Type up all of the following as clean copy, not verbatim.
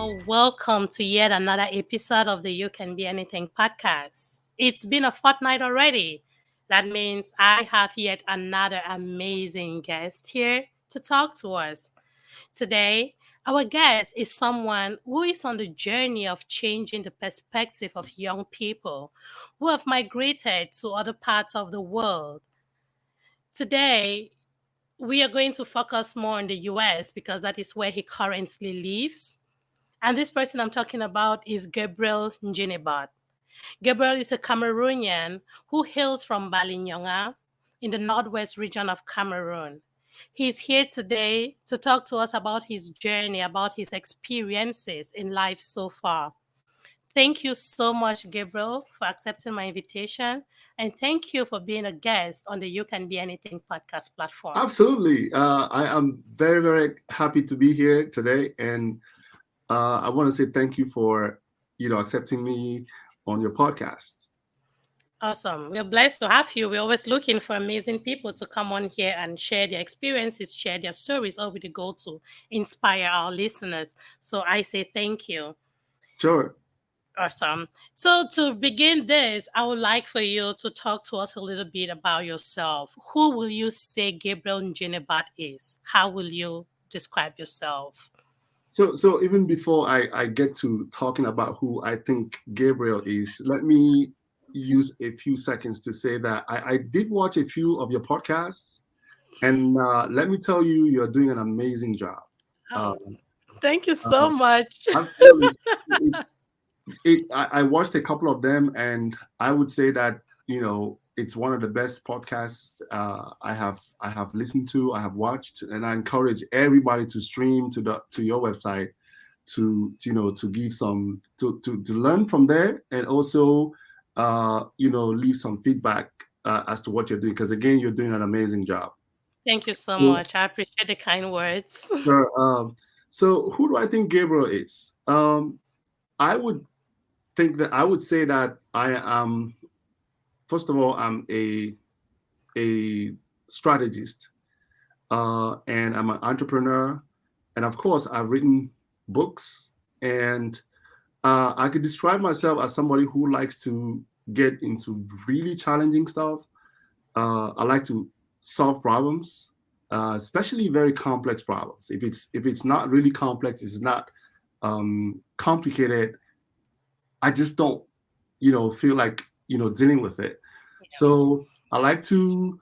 welcome to yet another episode of the You Can Be Anything podcast. It's been a fortnight already. That means I have yet another amazing guest here to talk to us. Today, our guest is someone who is on the journey of changing the perspective of young people who have migrated to other parts of the world. Today, we are going to focus more on the US because that is where he currently lives. And this person I'm talking about is Gabriel Njinimbot. Gabriel is a Cameroonian who hails from Balinyonga in the Northwest Region of Cameroon. He's here today to talk to us about his journey, about his experiences in life so far. Thank you so much, Gabriel, for accepting my invitation. And thank you for being a guest on the You Can Be Anything podcast platform. Absolutely. I am very, very happy to be here today. And I want to say thank you for, accepting me on your podcast. Awesome. We're blessed to have you. We're always looking for amazing people to come on here and share their experiences, share their stories, all with the goal to inspire our listeners. So I say thank you. Sure. Awesome. So to begin this, I would like for you to talk to us a little bit about yourself. Who will you say Gabriel Njinimbot is? How will you describe yourself? So even before I get to talking about who I think Gabriel is, let me use a few seconds to say that I did watch a few of your podcasts, and let me tell you, you're doing an amazing job. Thank you so much. I watched a couple of them, and I would say that it's one of the best podcasts I have listened to, I have watched, and I encourage everybody to stream to your website to give some to learn from there, and also leave some feedback as to what you're doing, because again, you're doing an amazing job. Thank you so much. I appreciate the kind words. Sure. So who do I think Gabriel is? I would say that I am, first of all, I'm a strategist, and I'm an entrepreneur, and of course, I've written books, and I could describe myself as somebody who likes to get into really challenging stuff. I like to solve problems, especially very complex problems. If it's not really complex, it's not complicated, I just don't, feel like, dealing with it. Yeah. So I like to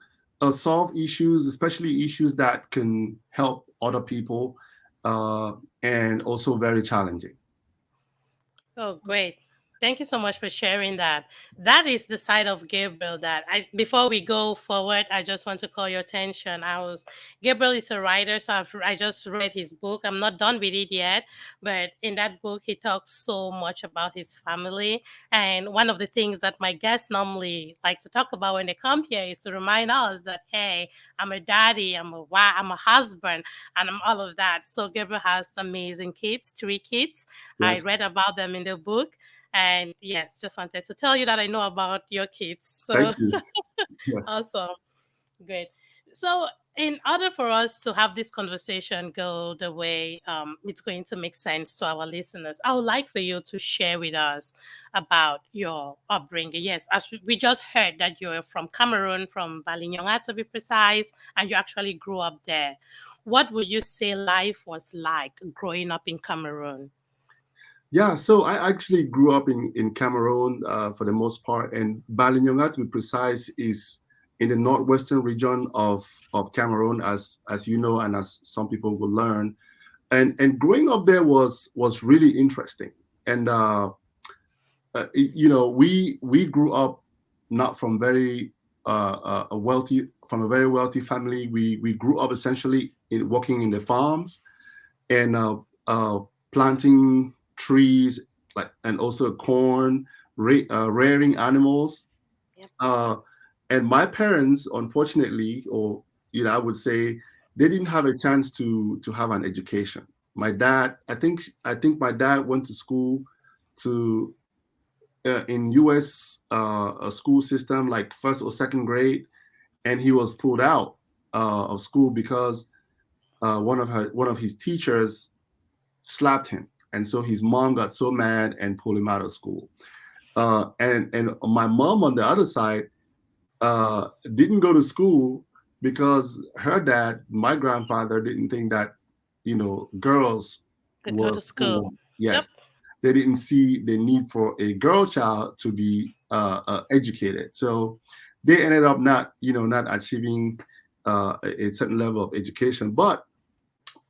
solve issues, especially issues that can help other people, and also very challenging. Oh, great. Thank you so much for sharing that. That is the side of Gabriel that before we go forward, I just want to call your attention. Gabriel is a writer, so I just read his book. I'm not done with it yet, but in that book, he talks so much about his family. And one of the things that my guests normally like to talk about when they come here is to remind us that, hey, I'm a daddy, I'm a wife, I'm a husband, and I'm all of that. So Gabriel has amazing kids, 3 kids. Yes. I read about them in the book. And yes, just wanted to tell you that I know about your kids. So thank you. Yes. Awesome. Great. So in order for us to have this conversation go the way it's going to make sense to our listeners, I would like for you to share with us about your upbringing. Yes, as we just heard that you're from Cameroon, from Balinyonga to be precise, and you actually grew up there. What would you say life was like growing up in Cameroon? Yeah, so I actually grew up in Cameroon for the most part, and Balinyonga, to be precise, is in the Northwestern Region of Cameroon, as you know, and as some people will learn. And growing up there was really interesting. And we grew up not from very a very wealthy family. We grew up essentially working in the farms and planting trees, and also corn, rearing animals. Yep. And my parents, unfortunately, or I would say, they didn't have a chance to have an education. My dad, I think my dad went to school in U.S. A school system, like 1st or 2nd grade, and he was pulled out of school because one of his teachers slapped him. And so his mom got so mad and pulled him out of school. And my mom on the other side didn't go to school because her dad, my grandfather, didn't think that, girls Could go were to school. Yep. Yes, they didn't see the need for a girl child to be educated. So they ended up not achieving a certain level of education. But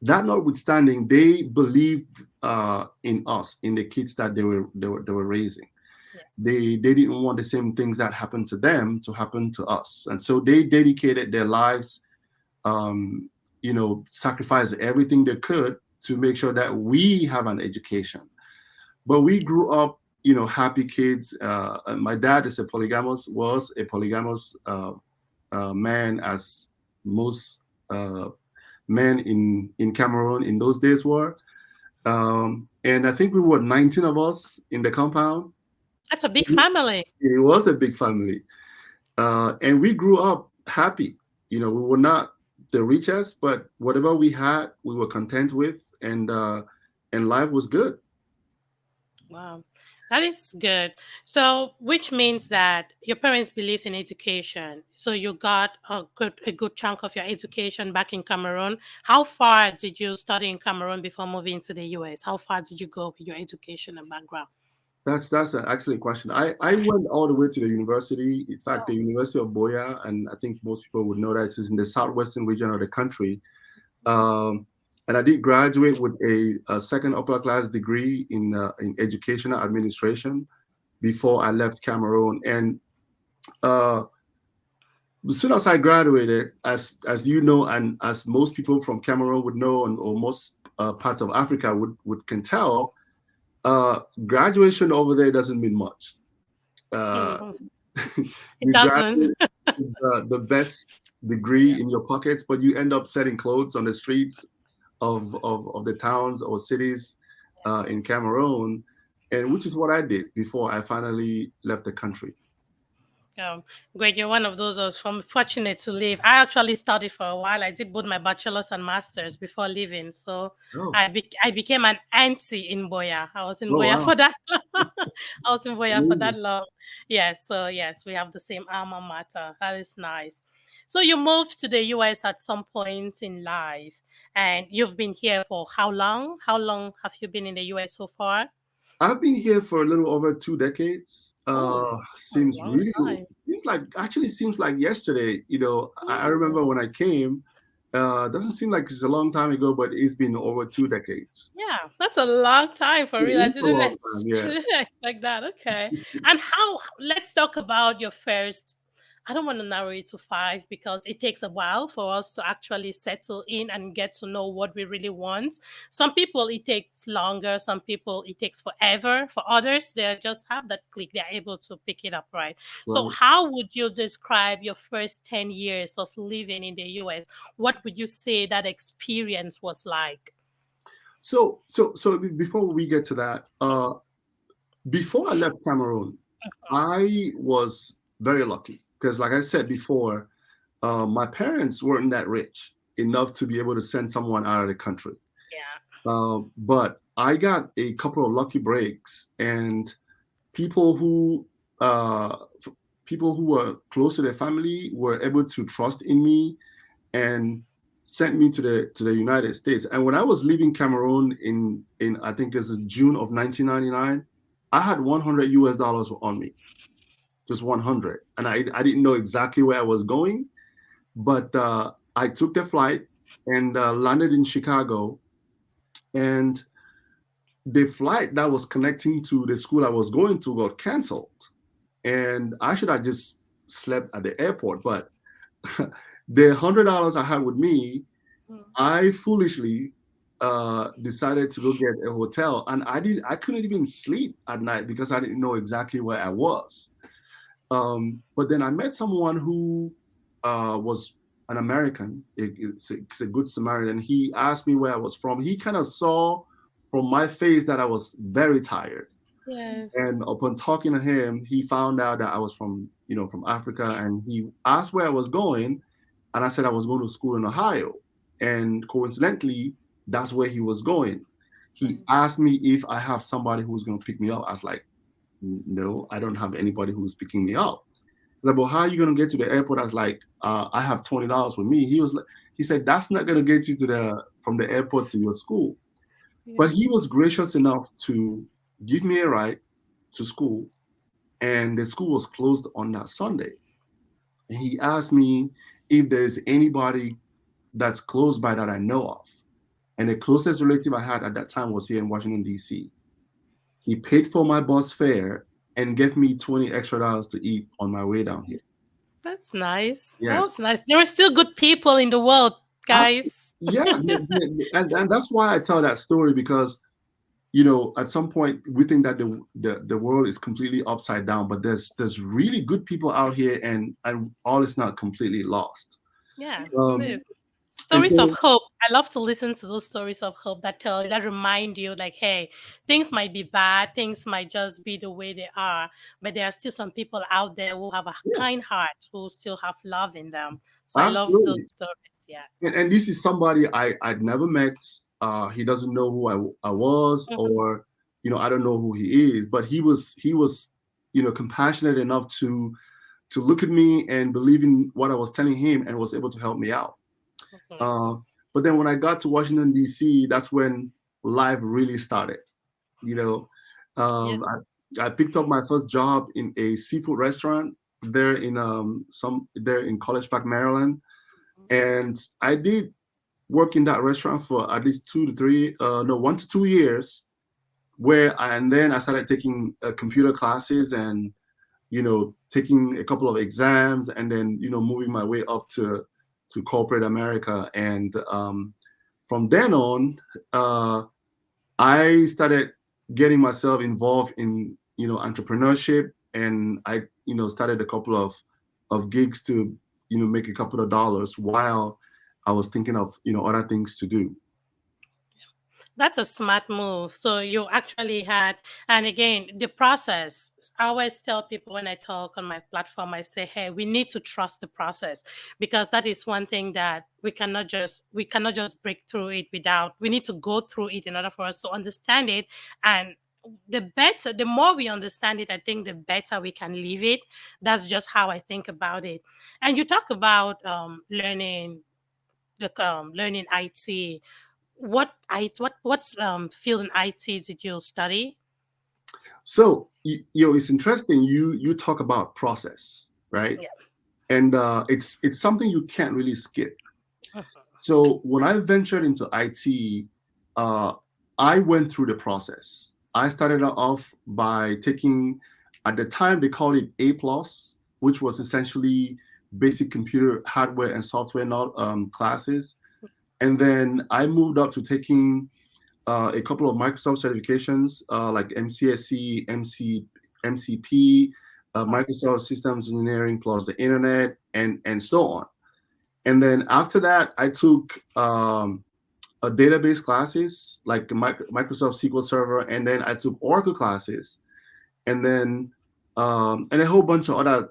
that notwithstanding, they believed in us, in the kids that they were raising. Yeah. They didn't want the same things that happened to them to happen to us, and so they dedicated their lives, sacrificed everything they could to make sure that we have an education. But we grew up, happy kids. My dad was a polygamous man, as most men in Cameroon in those days were. And I think we were 19 of us in the compound. That's a big family. It was a big family. And we grew up happy. We were not the richest, but whatever we had, we were content with, and life was good. Wow, that is good. So, which means that your parents believed in education. So you got a good chunk of your education back in Cameroon. How far did you study in Cameroon before moving to the US? How far did you go with your education and background? That's an excellent question. I went all the way to the university. In fact, the University of Boya, and I think most people would know that it's in the southwestern region of the country. And I did graduate with a second upper class degree in educational administration before I left Cameroon. And as soon as I graduated, as you know, and as most people from Cameroon would know, or most parts of Africa can tell, graduation over there doesn't mean much. It doesn't. The best degree in your pockets, but you end up selling clothes on the streets of the towns or cities in Cameroon, and which is what I did before I finally left the country. Great, you're one of those who was fortunate to leave. I actually studied for a while. I did both my bachelor's and master's before leaving. So I became an auntie in Boya. I was in Boya for that long. I was in Boya for that long. Yes, so yes, we have the same alma mater. That is nice. So you moved to the US at some point in life, and you've been here for how long? How long have you been in the US so far? I've been here for a little over 2 decades. Seems like yesterday. I remember when I came. Doesn't seem like it's a long time ago, but it's been over 2 decades. Yeah, that's a long time for real. I didn't expect that. Okay. And let's talk about your first. I don't want to narrow it to 5 because it takes a while for us to actually settle in and get to know what we really want. Some people, it takes longer. Some people, it takes forever. For others, they just have that click. They're able to pick it up, right? So how would you describe your first 10 years of living in the US? What would you say that experience was like? So before we get to that, before I left Cameroon, I was very lucky. Because like I said before, my parents weren't that rich enough to be able to send someone out of the country. Yeah. But I got a couple of lucky breaks, and people who were close to their family were able to trust in me and sent me to the United States. And when I was leaving Cameroon in I think it was June of 1999, I had $100 on me. Just 100. And I didn't know exactly where I was going, but I took the flight and landed in Chicago. And the flight that was connecting to the school I was going to got canceled. And I should have just slept at the airport. But the $100 I had with me, I foolishly decided to go get a hotel. And I couldn't even sleep at night because I didn't know exactly where I was. But then I met someone who was an American. It's a good Samaritan. He asked me where I was from. He kind of saw from my face that I was very tired. Yes. And upon talking to him, he found out that I was from Africa, and he asked where I was going, and I said I was going to school in Ohio. And coincidentally, that's where he was going. He asked me if I have somebody who's going to pick me up. I was like, no, I don't have anybody who's picking me up. Like, well, how are you going to get to the airport? I was like, I have $20 with me. He said, that's not going to get you from the airport to your school. But he was gracious enough to give me a ride to school, and the school was closed on that Sunday. And he asked me if there is anybody that's close by that I know of. And the closest relative I had at that time was here in Washington, D.C. He paid for my bus fare and gave me 20 extra dollars to eat on my way down here. That's nice. That Yes. was nice. There are still good people in the world, Absolutely. guys. Yeah. And that's why I tell that story, because, at some point we think that the world is completely upside down, but there's really good people out here, and all is not completely lost. Yeah, it Um, is. and Stories of so, hope. I love to listen to those stories of hope that remind you, like, hey, things might be bad, things might just be the way they are, but there are still some people out there who have a yeah, kind heart, who still have love in them. So I love those absolutely. stories. Yes. And this is somebody I'd never met. He doesn't know who I was, Mhm. or I don't know who he is, but he was compassionate enough to look at me and believe in what I was telling him, and was able to help me out. Mhm. Uh, but then when I got to Washington, D.C., that's when life really started. You know, Yeah. I picked up my first job in a seafood restaurant there in College Park, Maryland, and I did work in that restaurant for at least 1 to 2 years, and then I started taking computer classes, and taking a couple of exams, and then moving my way up to corporate America. And from then on, I started getting myself involved in entrepreneurship, and I started a couple of gigs to make a couple of dollars while I was thinking of other things to do. That's a smart move. So you actually had, and again, the process. I always tell people when I talk on my platform, I say, hey, we need to trust the process, because that is one thing that we cannot just break through it without, we need to go through it in order for us to understand it. And the more we understand it, I think the better we can live it. That's just how I think about it. And you talk about learning IT. What's field in IT did you study? So it's interesting. You talk about process, right? Yeah. And it's something you can't really skip. Mhm. So when I ventured into IT, uh, I went through the process. I started off by taking, at the time they called it A plus, which was essentially basic computer hardware and software classes. And then I moved up to taking a couple of Microsoft certifications, like MCSC, MCP, Oh, Microsoft Systems Engineering plus the internet, and so on. And then after that, I took a database classes like Microsoft SQL Server, and then I took Oracle classes, and then and a whole bunch of other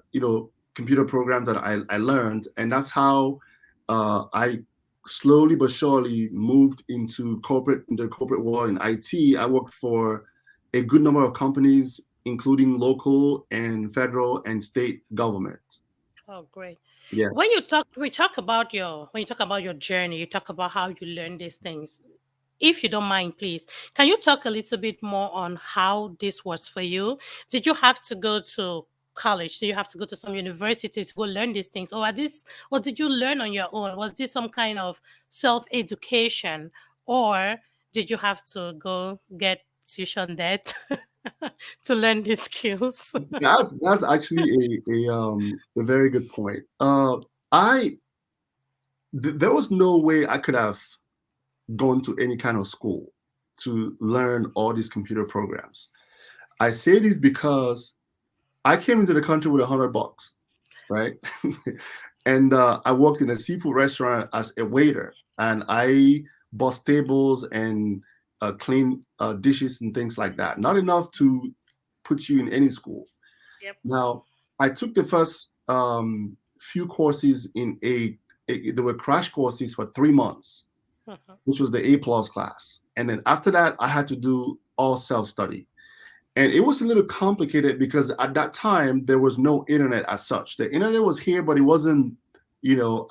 computer programs that I learned, and that's how I slowly but surely moved into the corporate world in IT. I worked for a good number of companies, including local and federal and state government. oh, great. Yes. When you talk about your journey, you talk about how you learn these things. If you don't mind, please, can you talk a little bit more on how this was for you? Did you have to go to college? Do you have to go to some university to go learn these things, or did you learn on your own? Was this some kind of self education, or did you have to go get tuition debt to learn these skills? That's actually a very good point. I there was no way I could have gone to any kind of school to learn all these computer programs. I say this because I came into the country with $100, right? And I worked in a seafood restaurant as a waiter, and I bought tables and clean dishes and things like that. Not enough to put you in any school. Yep. Now, I took the first few courses there were crash courses for 3 months, Mhm. which was the A plus class. And then after that, I had to do all self-study. And it was a little complicated because at that time, there was no internet as such. The internet was here, but it wasn't,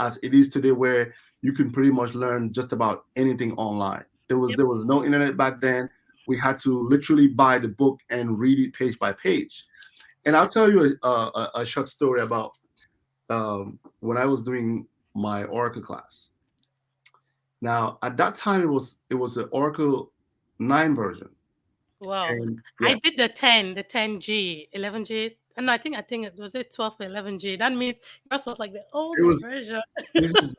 as it is today, where you can pretty much learn just about anything online. There was no internet back then. We had to literally buy the book and read it page by page. And I'll tell you a short story about when I was doing my Oracle class. Now, at that time, it was an Oracle 9 version. Wow. And, I did the 10G, 11G. And I think it was 12 or 11G. That means yours was like the older version. This is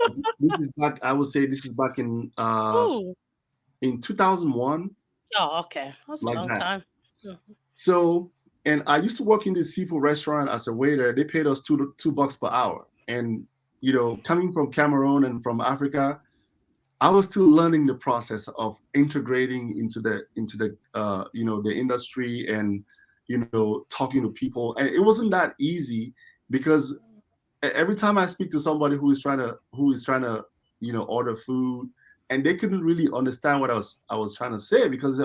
back. I would say this is back in 2001. Oh, okay. That's like a long time. Mm-hmm. So, and I used to work in this seafood restaurant as a waiter. They paid us $2 per hour. And coming from Cameroon and from Africa, I was still learning the process of integrating into the the industry and talking to people. And it wasn't that easy because every time I speak to somebody who is trying to order food, and they couldn't really understand what I was trying to say because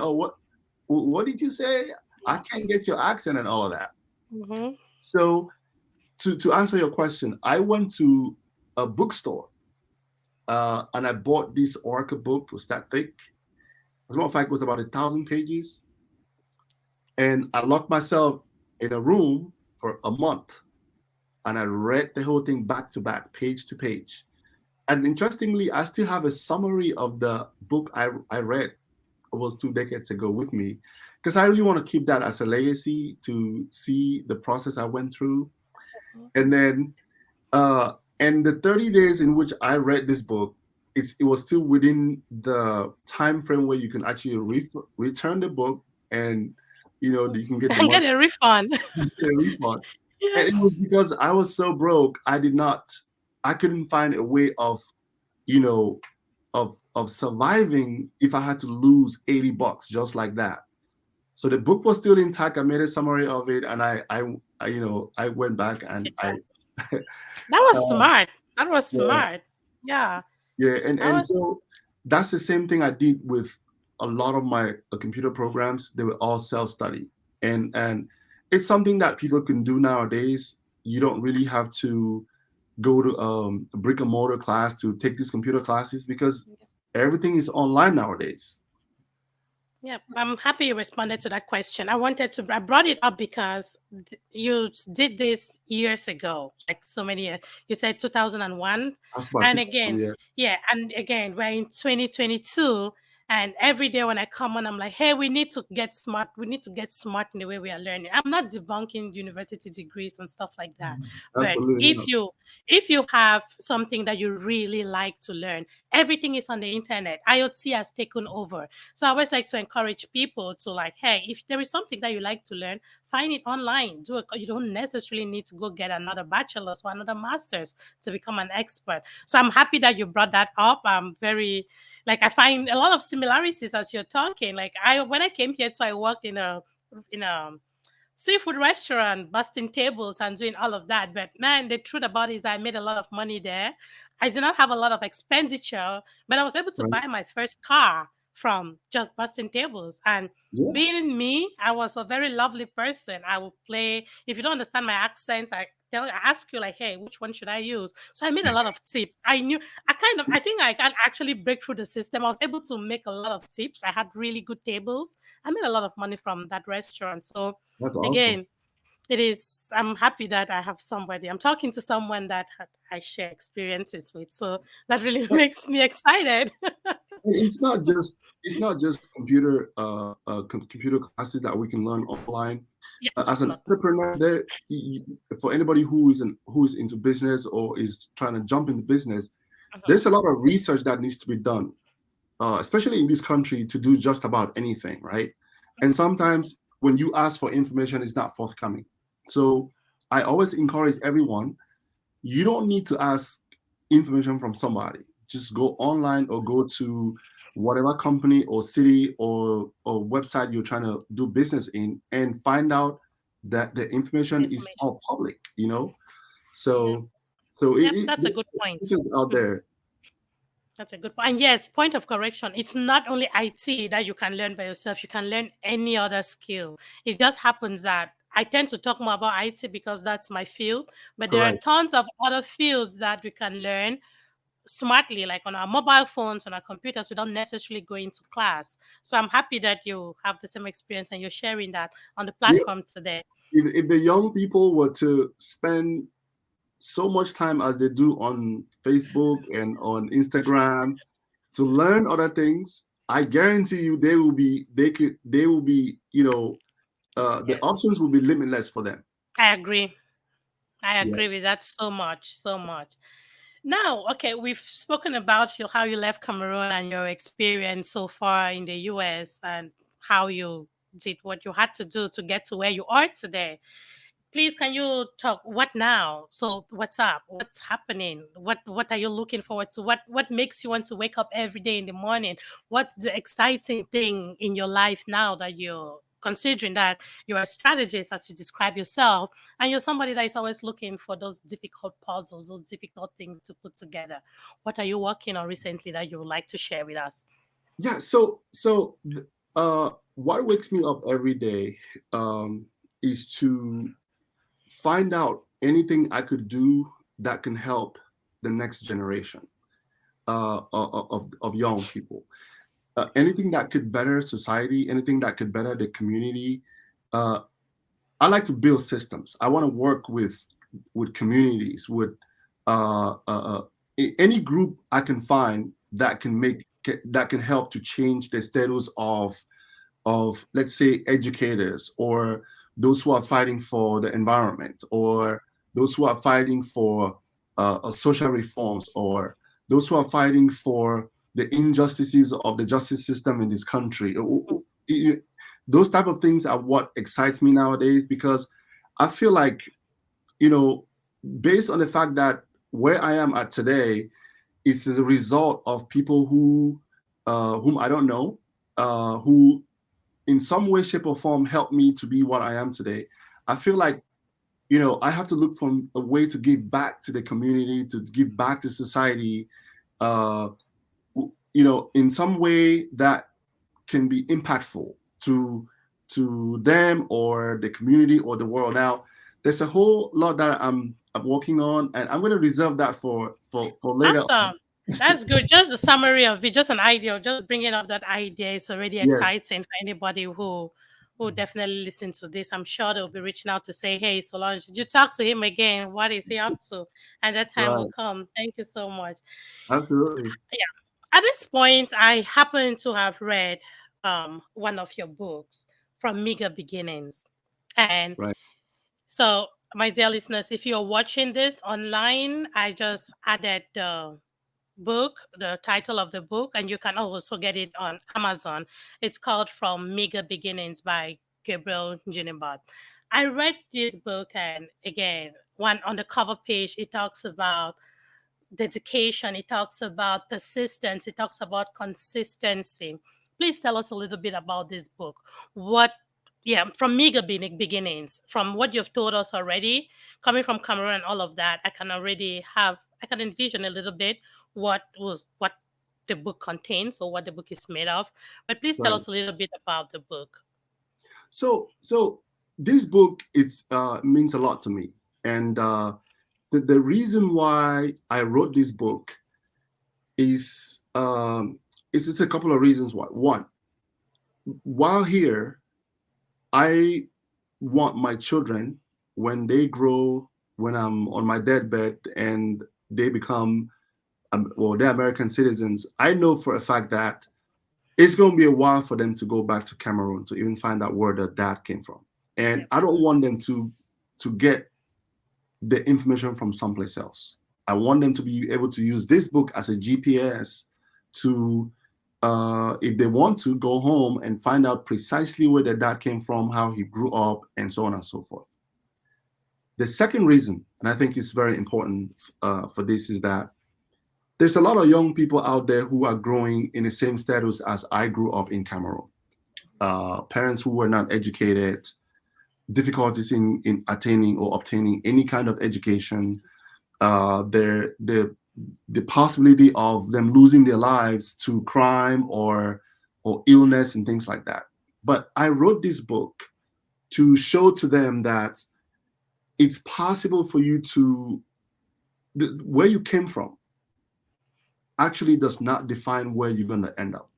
what did you say? I can't get your accent and all of that. Mm-hmm. So to answer your question, I went to a bookstore. And I bought this Oracle book. It was that thick. As a matter of fact, it was about 1,000 pages. And I locked myself in a room for a month. And I read the whole thing back to back, page to page. And interestingly, I still have a summary of the book I read almost 2 decades ago with me, because I really want to keep that as a legacy to see the process I went through. And then and the 30 days in which I read this book, it was still within the time frame where you can actually return the book, and you can get get a refund. Get a refund. Yes. And it was because I was so broke, I couldn't find a way of of surviving if I had to lose $80 just like that. So the book was still intact. I made a summary of it, and I went back and that was smart. That was smart. Yeah. Yeah, and so that's the same thing I did with a lot of my computer programs. They were all self-study, and it's something that people can do nowadays. You don't really have to go to a brick and mortar class to take these computer classes because everything is online nowadays. Yeah, I'm happy you responded to that question. I brought it up because you did this years ago, like so many years. You said 2001. And again, and again, we're in 2022. And every day when I come on, I'm like, hey, we need to get smart. We need to get smart in the way we are learning. I'm not debunking university degrees and stuff like that. But if you have something that you really like to learn, everything is on the internet. IoT has taken over. So I always like to encourage people to like, hey, if there is something that you like to learn, find it online. You don't necessarily need to go get another bachelor's or another master's to become an expert. So I'm happy that you brought that up. I'm very... I find a lot of similarities as you're talking. When I came here, I worked in a seafood restaurant, busting tables and doing all of that. But man, the truth about it is I made a lot of money there. I did not have a lot of expenditure, but I was able to buy my first car from just busting tables. And being me, I was a very lovely person. I would play. If you don't understand my accent, I ask you like, hey, which one should I use? So I made a lot of tips. I think I can actually break through the system. I was able to make a lot of tips. I had really good tables. I made a lot of money from that restaurant. So again, I'm happy that I have somebody. I'm talking to someone that I share experiences with. So that really makes me excited. It's not just computer classes that we can learn online. As an entrepreneur, for anybody who is into business or is trying to jump into business, there's a lot of research that needs to be done, especially in this country, to do just about anything, right? And sometimes when you ask for information, it's not forthcoming. So I always encourage everyone, you don't need to ask information from somebody. Just go online or go to whatever company or city or website you're trying to do business in and find out that the information is all public, So that's a good point. It's out there. That's a good point. And yes, point of correction. It's not only IT that you can learn by yourself. You can learn any other skill. It just happens that I tend to talk more about IT because that's my field, but there are Correct. tons of other fields that we can learn smartly, like on our mobile phones, on our computers, without necessarily going to class. So I'm happy that you have the same experience and you're sharing that on the Yeah. platform today. If the young people were to spend so much time as they do on Facebook and on Instagram to learn other things, I guarantee you they will be, the Yes, options will be limitless for them. I agree. I Yeah. agree with that so much, so much. Now, okay, we've spoken about how you left Cameroon and your experience so far in the US and how you did what you had to do to get to where you are today. Please, can you talk what now? So what's up? What's happening? What are you looking forward to? What makes you want to wake up every day in the morning? What's the exciting thing in your life now that you're considering that you're a strategist as you describe yourself and you're somebody that is always looking for those difficult puzzles, those difficult things to put together? What are you working on recently that you would like to share with us? Yeah. What wakes me up every day is to find out anything I could do that can help the next generation of young people. Anything that could better society, anything that could better the community. Uh, I like to build systems. I want to work with communities, with uh, uh, uh, any group I can find that can help to change the status of, let's say, educators, or those who are fighting for the environment, or those who are fighting for social reforms, or those who are fighting for the injustices of the justice system in this country. Those type of things are what excites me nowadays, because I feel like, you know, based on the fact that where I am at today is as a result of people whom I don't know, who in some way, shape, or form helped me to be what I am today. I feel like, I have to look for a way to give back to the community, to give back to society, uh, in some way that can be impactful to them or the community or the world. Now, there's a whole lot that I'm working on, and I'm going to reserve that for later. Awesome. That's good. Just the summary of it, just an idea, just bringing up that idea is already Yes, exciting for anybody who definitely listen to this. I'm sure they'll be reaching out to say, "Hey, Solange, did you talk to him again? What is he up to?" And that time will right, come. Thank you so much. absolutely, Yeah. At this point, I happen to have read one of your books, From Meager Beginnings, and right, so, my dear listeners, if you're watching this online, I just added the book, the title of the book, and you can also get it on Amazon. It's called From Meager Beginnings by Gabriel Njinimbot. I read this book, and again, one on the cover page, it talks about dedication, it talks about persistence, it talks about consistency. Please tell us a little bit about this book. What, yeah, from meager beginnings, from what you've told us already, coming from Cameroon and all of that, I can envision a little bit what the book contains or what the book is made of. But please tell right. us a little bit about the book. So this book, it's means a lot to me, and the reason why I wrote this book is it's a couple of reasons why. One, while here, I want my children, when they grow, when I'm on my deathbed and they become they're American citizens, I know for a fact that it's going to be a while for them to go back to Cameroon to even find out where their dad came from. And Yep. I don't want them to get the information from someplace else. I want them to be able to use this book as a GPS to, if they want to, go home and find out precisely where their dad came from, how he grew up, and so on and so forth. The second reason, and I think it's very important for this, is that there's a lot of young people out there who are growing in the same status as I grew up in Cameroon. Parents who were not educated, difficulties in attaining or obtaining any kind of education. the possibility of them losing their lives to crime or illness and things like that. But I wrote this book to show to them that it's possible for you to, where you came from actually does not define where you're going to end up.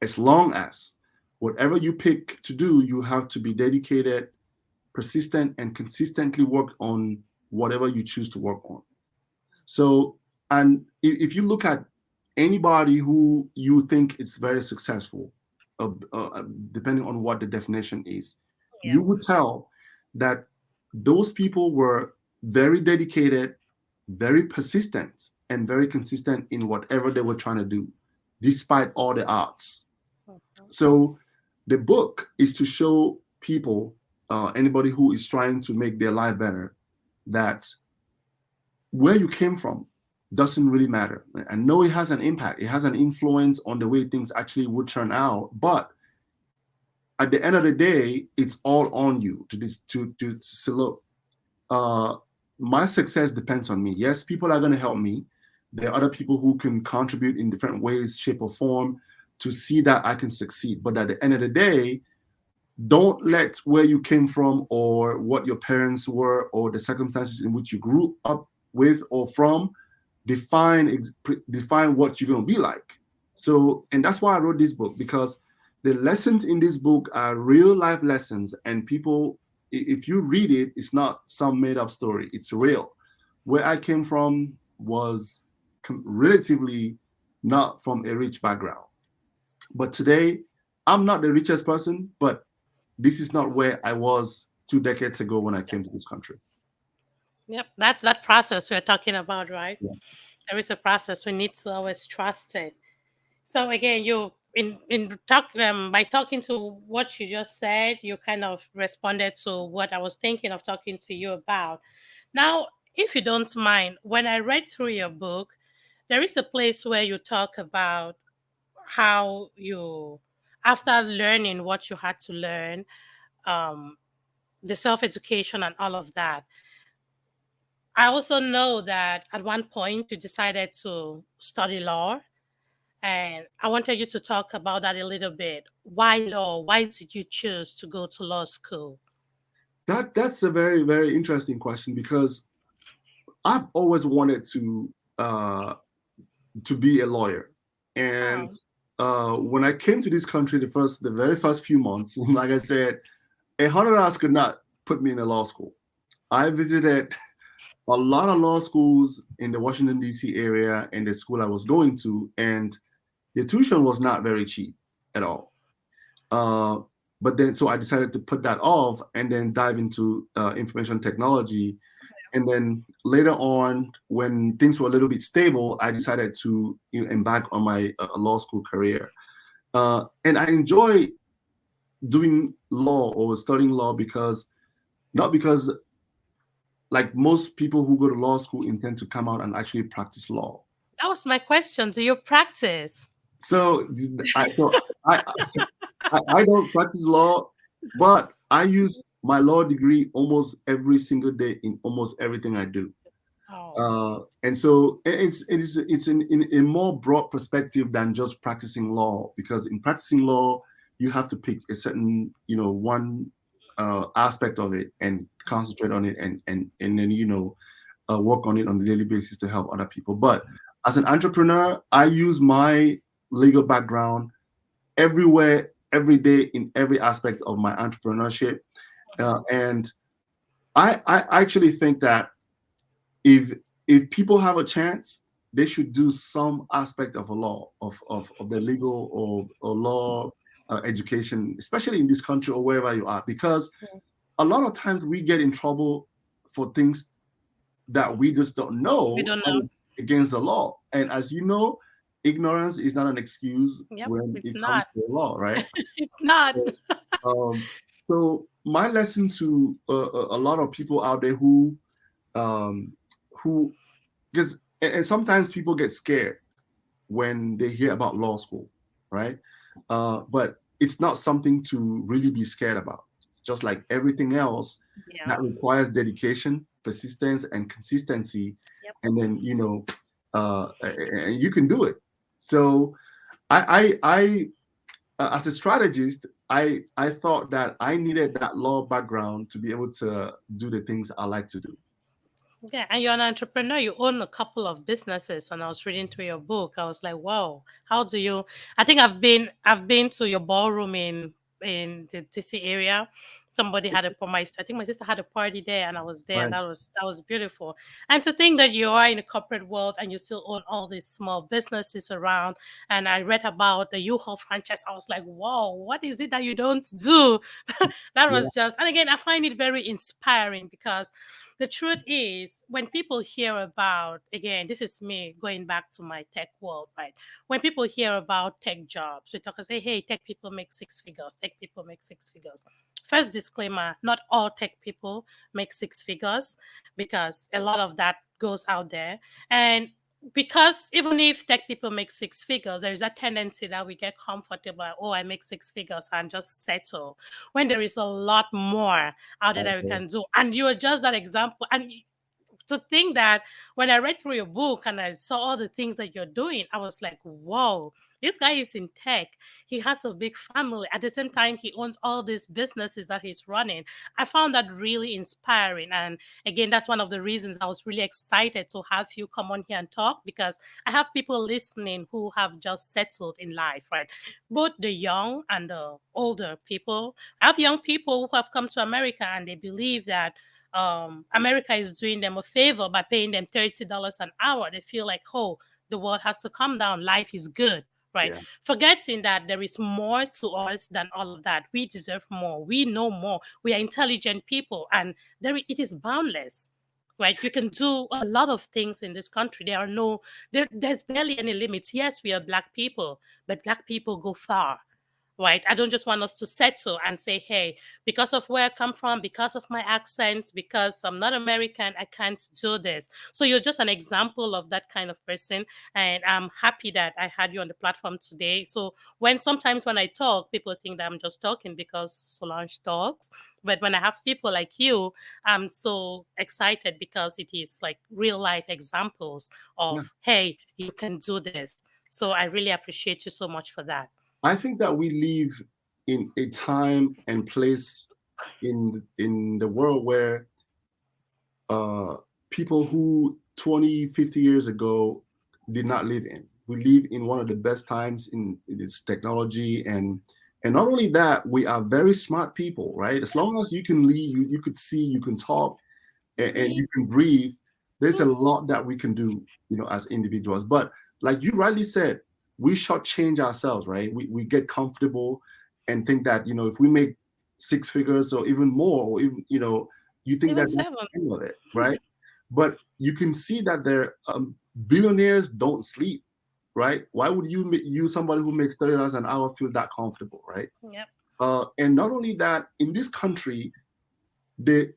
As long as whatever you pick to do, you have to be dedicated, persistent, and consistently work on whatever you choose to work on. So, and if you look at anybody who you think is very successful, depending on what the definition is, you would tell that those people were very dedicated, very persistent, and very consistent in whatever they were trying to do, despite all the odds. So the book is to show people, anybody who is trying to make their life better, that where you came from doesn't really matter. I know it has an impact. It has an influence on the way things actually would turn out. But at the end of the day, it's all on you to say, look, my success depends on me. Yes, people are going to help me. There are other people who can contribute in different ways, shape, or form to see that I can succeed. But at the end of the day, don't let where you came from or what your parents were or the circumstances in which you grew up with or from define what you're going to be like. So, and that's why I wrote this book, because the lessons in this book are real life lessons, and people, if you read it, it's not some made up story. It's real. Where I came from was relatively not from a rich background. But today, I'm not the richest person, but this is not where I was 2 decades ago when I came to this country. Yep, that's that process we're talking about, right? Yeah. There is a process. We need to always trust it. So again, you by talking to what you just said, you kind of responded to what I was thinking of talking to you about. Now, if you don't mind, when I read through your book, there is a place where you talk about how you, after learning what you had to learn, um, the self-education and all of that. I also know that at one point you decided to study law, and I wanted you to talk about that a little bit. Why law? Why did you choose to go to law school? That's a very, very interesting question, because I've always wanted to be a lawyer. And when I came to this country, the very first few months, like I said, $100 could not put me in a law school. I visited a lot of law schools in the Washington, D.C. area and the school I was going to, and the tuition was not very cheap at all. But then, so I decided to put that off and then dive into information technology. And then later on, when things were a little bit stable, I decided to embark on my law school career. And I enjoy doing law or studying law not because like most people who go to law school intend to come out and actually practice law. That was my question. Do you practice? So I don't practice law, but I use my law degree almost every single day in almost everything I do. And so it's in a more broad perspective than just practicing law, because in practicing law, you have to pick a certain, one aspect of it and concentrate on it and then, work on it on a daily basis to help other people. But as an entrepreneur, I use my legal background everywhere, every day, in every aspect of my entrepreneurship. And I actually think that if people have a chance, they should do some aspect of a law, of the legal or law education, especially in this country or wherever you are, because a lot of times we get in trouble for things that we just don't know. We don't know. Against the law. And as you know, ignorance is not an excuse when it comes to the law, right? It's not. So my lesson to a lot of people out there who because and sometimes people get scared when they hear about law school, right? But it's not something to really be scared about. It's just like everything else that requires dedication, persistence, and consistency. Yep. and then and you can do it. So I as a strategist, I thought that I needed that law background to be able to do the things I like to do. Yeah, and you're an entrepreneur. You own a couple of businesses, and I was reading through your book. I was like, "Wow, how do you?" I think I've been to your ballroom in the DC area. Somebody had I think my sister had a party there, and I was there, and Right. that was beautiful. And to think that you are in the corporate world and you still own all these small businesses around. And I read about the U-Haul franchise. I was like, "Wow, what is it that you don't do?" That Yeah. was just, and again, I find it very inspiring because the truth is, when people hear about, again, this is me going back to my tech world, right? When people hear about tech jobs, we talk and say, hey, tech people make six figures, tech people make six figures. First disclaimer, not all tech people make six figures because a lot of that goes out there. And because even if tech people make six figures, there is a tendency that we get comfortable. Oh, I make six figures and just settle. When there is a lot more out there that we Okay. can do. And you are just that example. And to think that when I read through your book and I saw all the things that you're doing, I was like, whoa, this guy is in tech. He has a big family. At the same time, he owns all these businesses that he's running. I found that really inspiring. And again, that's one of the reasons I was really excited to have you come on here and talk, because I have people listening who have just settled in life, right? Both the young and the older people. I have young people who have come to America and they believe that America is doing them a favor by paying them $30 an hour. They feel like, oh, the world has to come down. Life is good, right? Yeah. Forgetting that there is more to us than all of that. We deserve more. We know more. We are intelligent people, and it is boundless. Right, you can do a lot of things in this country. There's barely any limits. Yes, we are Black people, but Black people go far, right? I don't just want us to settle and say, hey, because of where I come from, because of my accent, because I'm not American, I can't do this. So you're just an example of that kind of person. And I'm happy that I had you on the platform today. So sometimes when I talk, people think that I'm just talking because Solange talks. But when I have people like you, I'm so excited because it is like real life examples Yeah. of, hey, you can do this. So I really appreciate you so much for that. I think that we live in a time and place in the world where uh, people who 20, 50 years ago did not live in. We live in one of the best times in this technology, and not only that, we are very smart people, right? As long as you can lead, you could see, you can talk, and you can breathe. There's a lot that we can do, as individuals. But like you rightly said, we shortchange ourselves, right? We get comfortable and think that, if we make six figures or even more, or even, you think Even that that's seven. the end of it, right? But you can see that billionaires don't sleep, right? Why would you somebody who makes $30 an hour feel that comfortable, right? Yep. And not only that, in this country, the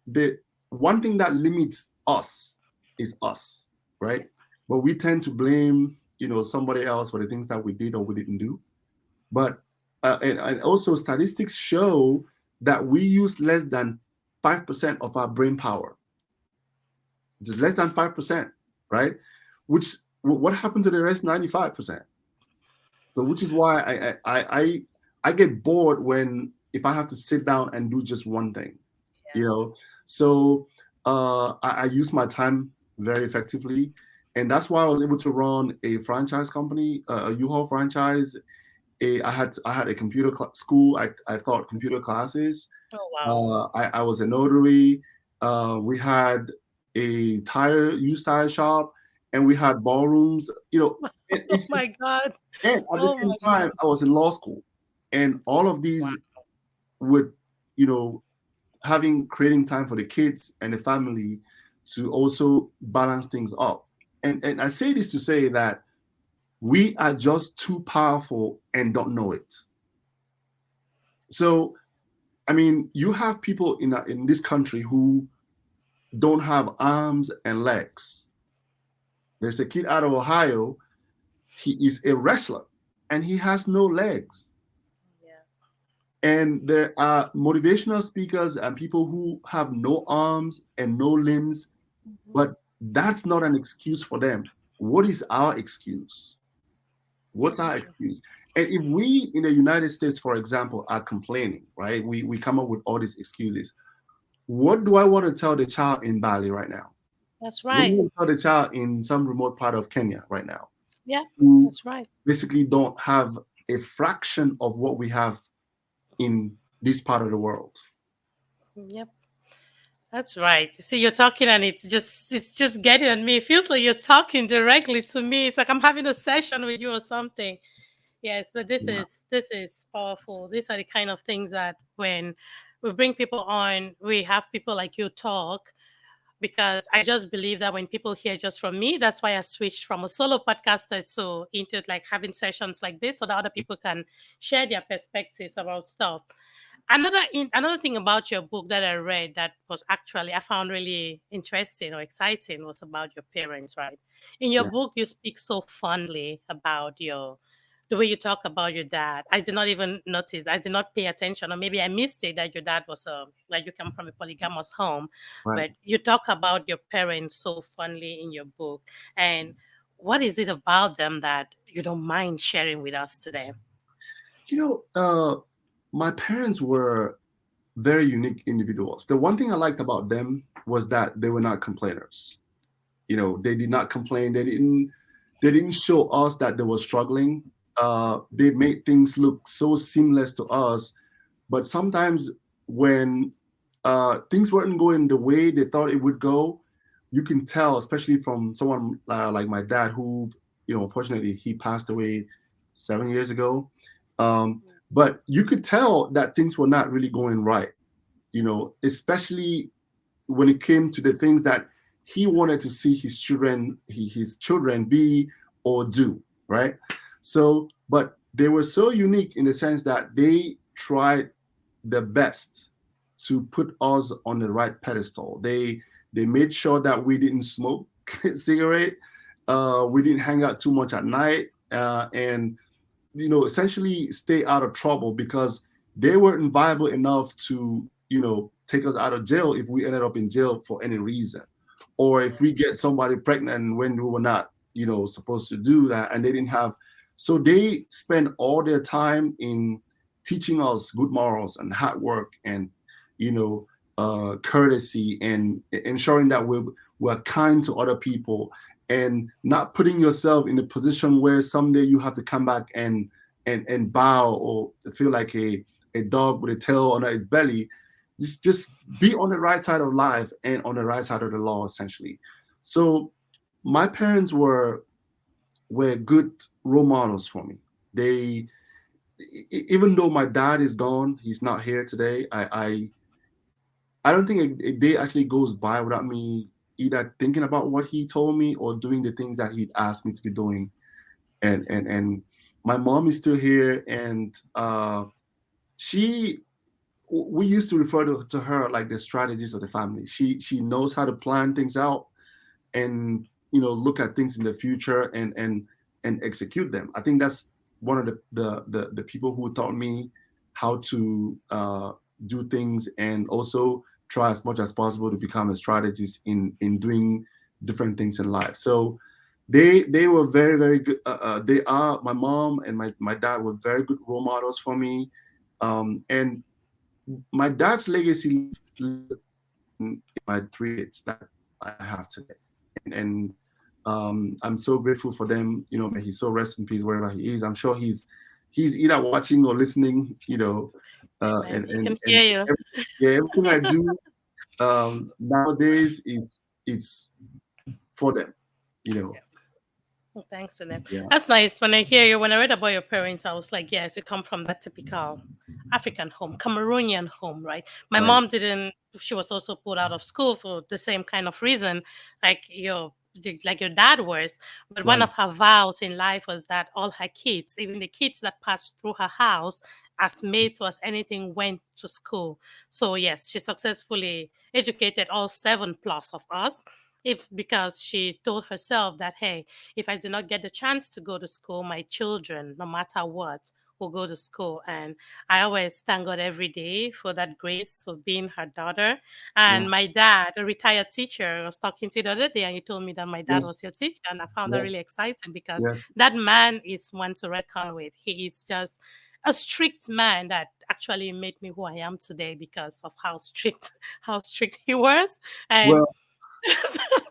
one thing that limits us is us, right? But we tend to blame, somebody else for the things that we did or we didn't do. But and also statistics show that we use less than 5% of our brain power. It's less than 5%, right? Which what happened to the rest 95%? So which is why I get bored when if I have to sit down and do just one thing, you Yeah. know. So I use my time very effectively, and that's why I was able to run a franchise company, a U-Haul franchise. I had a computer school. I taught computer classes. Oh, wow. I was a notary. We had a used tire shop, and we had ballrooms. Oh It's my just, God. and at the Oh same my God. time, I was in law school, and all of Wow. these would, you know, creating time for the kids and the family to also balance things up. And I say this to say that we are just too powerful and don't know it. So, I mean, you have people in this country who don't have arms and legs. There's a kid out of Ohio. He is a wrestler and he has no legs. Yeah. And there are motivational speakers and people who have no arms and no limbs, Mhm. but That's not an excuse for them. What is our excuse? What's That's our true. excuse? And if we in the United States, for example, are complaining, right? We come up with all these excuses. What do I want to tell the child in Bali right now? That's What do right. you want to tell the child in some remote part of Kenya right now, Yeah, who that's right. basically don't have a fraction of what we have in this part of the world? Yep. That's right. You see, you're talking and it's just getting on me. It feels like you're talking directly to me. It's like I'm having a session with you or something. Yes, but Yeah, this is powerful. These are the kind of things that when we bring people on, we have people like you talk, because I just believe that when people hear just from me, that's why I switched from a solo podcaster to into like having sessions like this so that other people can share their perspectives about stuff. Another thing about your book that I read that was actually I found really interesting or exciting was about your parents, right? In your yeah. book, you speak so fondly about your the way you talk about your dad. I did not even notice. I did not pay attention, or maybe I missed it that your dad was like you come from a polygamous home, Right. but you talk about your parents so fondly in your book. And what is it about them that you don't mind sharing with us today? You know, my parents were very unique individuals. The one thing I liked about them was that they were not complainers. They did not complain. They didn't show us that they were struggling. They made things look so seamless to us, but sometimes when things weren't going the way they thought it would go, you can tell, especially from someone like my dad, who, unfortunately, he passed away 7 years ago. Um, but you could tell that things were not really going right, especially when it came to the things that he wanted to see his children be or do, right? So, but they were so unique in the sense that they tried their best to put us on the right pedestal. They made sure that we didn't smoke cigarette, we didn't hang out too much at night, and essentially stay out of trouble, because they weren't viable enough to take us out of jail if we ended up in jail for any reason, or if we get somebody pregnant when we were not supposed to do that, and they didn't have. So they spend all their time in teaching us good morals and hard work and you know courtesy, and ensuring that we're kind to other people, and not putting yourself in a position where someday you have to come back and bow, or feel like a dog with a tail on its belly. Just be on the right side of life and on the right side of the law, essentially. So my parents were good role models for me. They Even though my dad is gone, he's not here today. I don't think a day actually goes by without me either thinking about what he told me or doing the things that he'd asked me to be doing. And my mom is still here, and she we used to refer to her like the strategist of the family. She knows how to plan things out, and look at things in the future, and execute them. I think that's one of the people who taught me how to do things, and also try as much as possible to become a strategist in doing different things in life. So they were very, very good. They are My mom and my dad were very good role models for me, and my dad's legacy in my three kids that I have today. And I'm so grateful for them. May he so rest in peace wherever he is. I'm sure he's either watching or listening. Amen. And He can and hear and you. yeah, everything I do nowadays is for them. You know, Well, thanks to them. yeah, That's nice. When I hear you, when I read about your parents, I was like, yes, you come from that typical African home, Cameroonian home, right? My right, mom didn't, she was also pulled out of school for the same kind of reason, like your dad was. But one right, of her vows in life was that all her kids, even the kids that passed through her house, as maids or as anything, went to school. So yes, she successfully educated all seven plus of us. If because she told herself that, hey, if I did not get the chance to go to school, my children, no matter what, who go to school. And I always thank God every day for that grace of being her daughter. Yeah. And my dad, a retired teacher, I was talking to the other day, and he told me that my dad Yes. was your teacher. And I found that really Yes. exciting because Yes. that man is one to reckon with. He is just a strict man that actually made me who I am today because of how strict he was. And Well,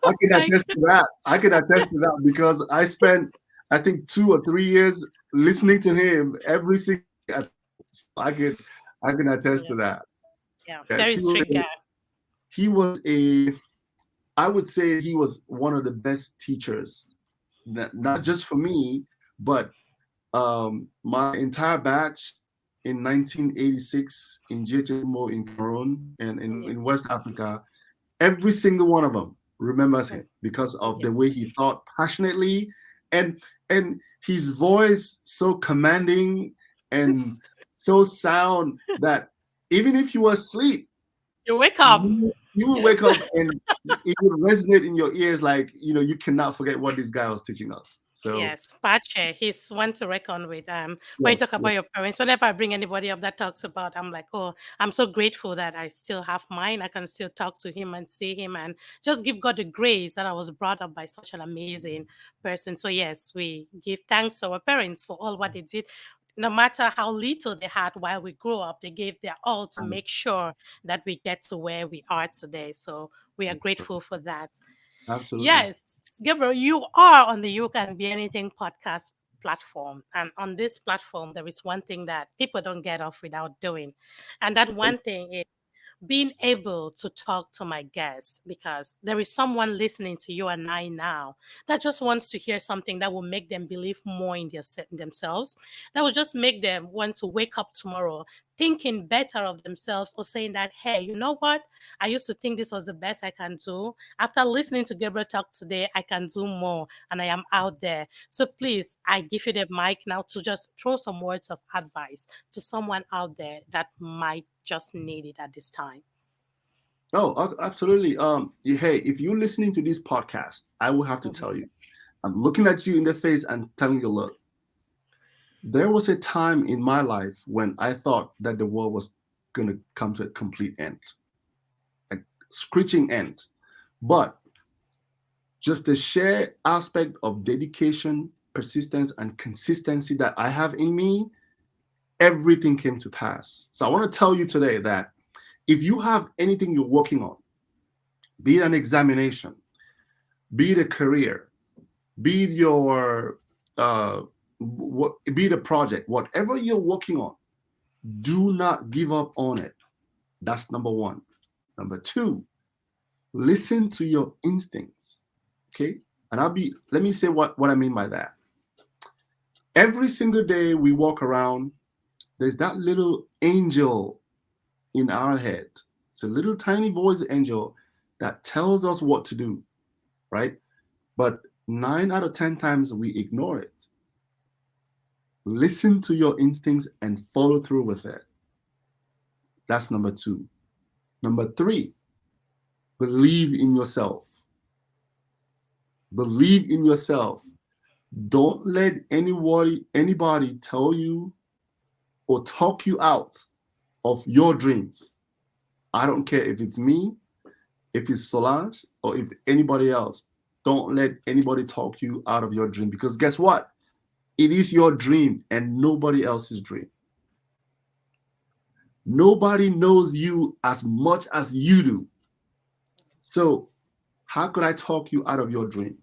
I can like, attest to that. I can attest to that because I spent, I think, 2 or 3 years listening to him every single day. So I can attest yeah, to that. yeah, Yes, very strict guy. he was a, I would say he was one of the best teachers, not just for me, but my entire batch in 1986 in GHMO in Cameroon and Yeah. in West Africa. Every single one of them remembers Mm, him because of yeah. the way he thought passionately, and his voice so commanding and so sound that even if you were asleep, You wake up. you would Yes. wake up and it would resonate in your ears like, you cannot forget what this guy was teaching us. So Yes, Pache, he's one to reckon with. When you talk yes, about your parents, whenever I bring anybody up that talks about, I'm like, oh, I'm so grateful that I still have mine. I can still talk to him and see him and just give God the grace that I was brought up by such an amazing person. So yes, we give thanks to our parents for all what they did. No matter how little they had while we grew up, they gave their all to make sure that we get to where we are today. So we are grateful for that. absolutely. Yes, Gabriel, you are on the You Can Be Anything podcast platform. And on this platform, there is one thing that people don't get off without doing. And that one thing is being able to talk to my guests, because there is someone listening to you and I now that just wants to hear something that will make them believe more in themselves, that will just make them want to wake up tomorrow thinking better of themselves, or saying that, hey, you know what? I used to think this was the best I can do. After listening to Gabriel talk today, I can do more and I am out there. So please, I give you the mic now to just throw some words of advice to someone out there that might just need it at this time. Oh, absolutely. Hey, if you're listening to this podcast, I will have to Mhm. tell you, I'm looking at you in the face and telling you, look, there was a time in my life when I thought that the world was going to come to a complete end, a screeching end. But just the sheer aspect of dedication, persistence, and consistency that I have in me, everything came to pass. So I want to tell you today that if you have anything you're working on, be it an examination, be it a career, be it your be it a project, whatever you're working on, do not give up on it. That's number one. Number two, listen to your instincts. Okay. And let me say what I mean by that. Every single day we walk around, there's that little angel in our head. It's a little tiny voice angel that tells us what to do, right? But 9 out of 10 times we ignore it. Listen to your instincts and follow through with it. That's number two. Number three, believe in yourself. Believe in yourself. Don't let anybody tell you or talk you out of your dreams. I don't care if it's me, if it's Solange, or if anybody else. Don't let anybody talk you out of your dream, because guess what? It is your dream and nobody else's dream. Nobody knows you as much as you do. So how could I talk you out of your dream?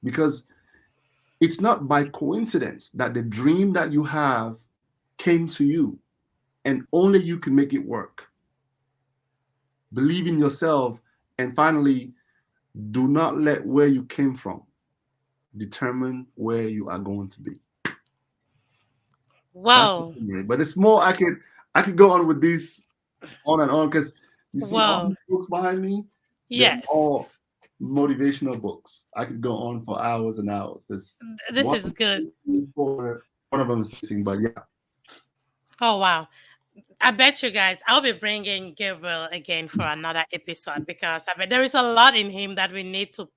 Because it's not by coincidence that the dream that you have came to you and only you can make it work. Believe in yourself. And finally, do not let where you came from determine where you are going to be. That's the Wow. summary. But it's more, I could go on with this on and on, because you see all Wow. these books behind me, they're all Yes. motivational books. I could go on for hours and hours. There's This one is good. one of them is missing, but yeah. Oh, wow. I bet you guys, I'll be bringing Gabriel again for another episode because I bet there is a lot in him that we need to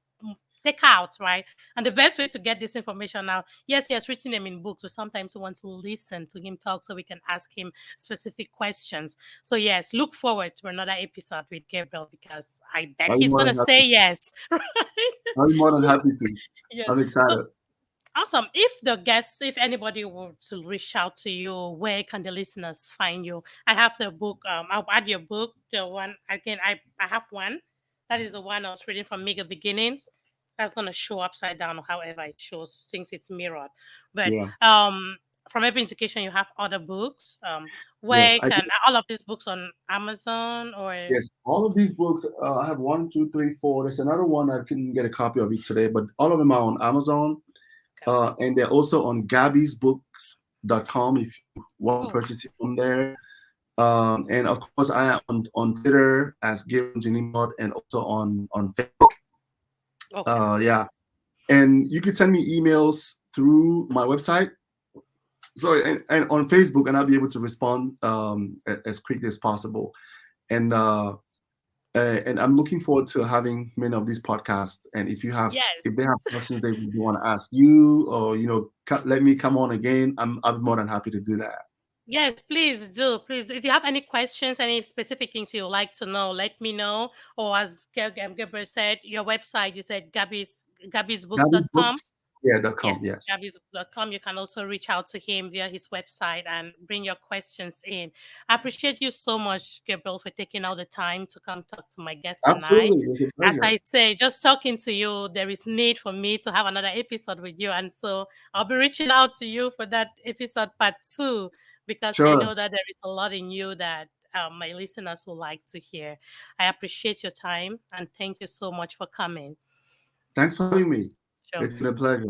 take out, right? And the best way to get this information now, yes, he has written them in books, but sometimes we want to listen to him talk so we can ask him specific questions. So yes, look forward to another episode with Gabriel because I bet I'm he's more gonna than happy. say yes. Right? I'm more than happy to. Yeah. I'm So excited. awesome. If anybody were to reach out to you, where can the listeners find you? I have the book. I'll add your book. The one again. I have one. That is the one I was reading from Meager Beginnings. That's gonna show upside down, or however it shows, since it's mirrored. But Yeah. from every indication, you have other books. Yes. Where can all of these books on Amazon or? Yes. All of these books. I have 1, 2, 3, 4. There's another one I couldn't get a copy of it today, but all of them are on Amazon. Okay. And they're also on gabbysbooks.com if you want to Oh, purchase it from there. And of course, I am on Twitter as Gabriel Njinimbot and also on Facebook. okay. Yeah. And you can send me emails through my website. Sorry, and on Facebook, and I'll be able to respond as quickly as possible. And I'm looking forward to having many of these podcasts. And if they have Yes. questions they want to ask you, or let me come on again, I'm more than happy to do that. Yes, please do. Please, if you have any questions, any specific things you would like to know, let me know. Or as Gabriel said, your website, you said gabbysbooks.com. Gabbysbooks, yeah, .com, Yes, yes. gabbysbooks.com. You can also reach out to him via his website and bring your questions in. I appreciate you so much, Gabriel, for taking all the time to come talk to my guest and I. Absolutely, it's a As pleasure. I say, just talking to you, there is need for me to have another episode with you. And so I'll be reaching out to you for that episode part 2, because I Sure. know that there is a lot in you that my listeners would like to hear. I appreciate your time and thank you so much for coming. Thanks for having me. Sure. It's been a pleasure.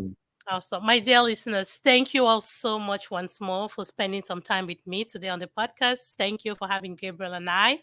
Awesome. My dear listeners, thank you all so much once more for spending some time with me today on the podcast. Thank you for having Gabriel and I.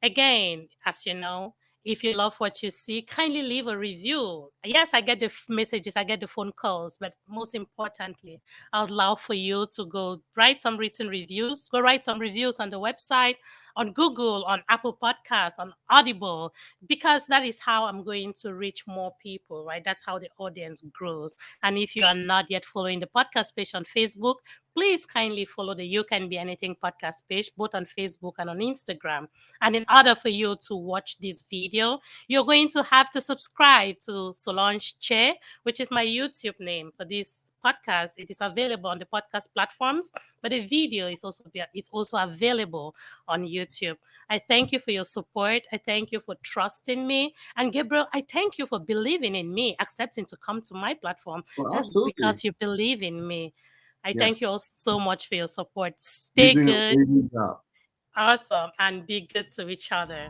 Again, as you know, if you love what you see, kindly leave a review. Yes, I get the messages, I get the phone calls, but most importantly, I would love for you to go write some written reviews. Go write some reviews on the website, on Google, on Apple Podcasts, on Audible, because that is how I'm going to reach more people, right? That's how the audience grows. And if you are not yet following the podcast page on Facebook, please kindly follow the You Can Be Anything podcast page, both on Facebook and on Instagram. And in order for you to watch this video, you're going to have to subscribe to Solange Che, which is my YouTube name for this podcast. It is available on the podcast platforms, but the video is also available on YouTube. I thank you for your support. I thank you for trusting me. And Gabriel, I thank you for believing in me, accepting to come to my platform. Well, That's absolutely. because you believe in me. I thank you Yes. all so much for your support. You're Stay doing an good. amazing job. Awesome. And be good to each other.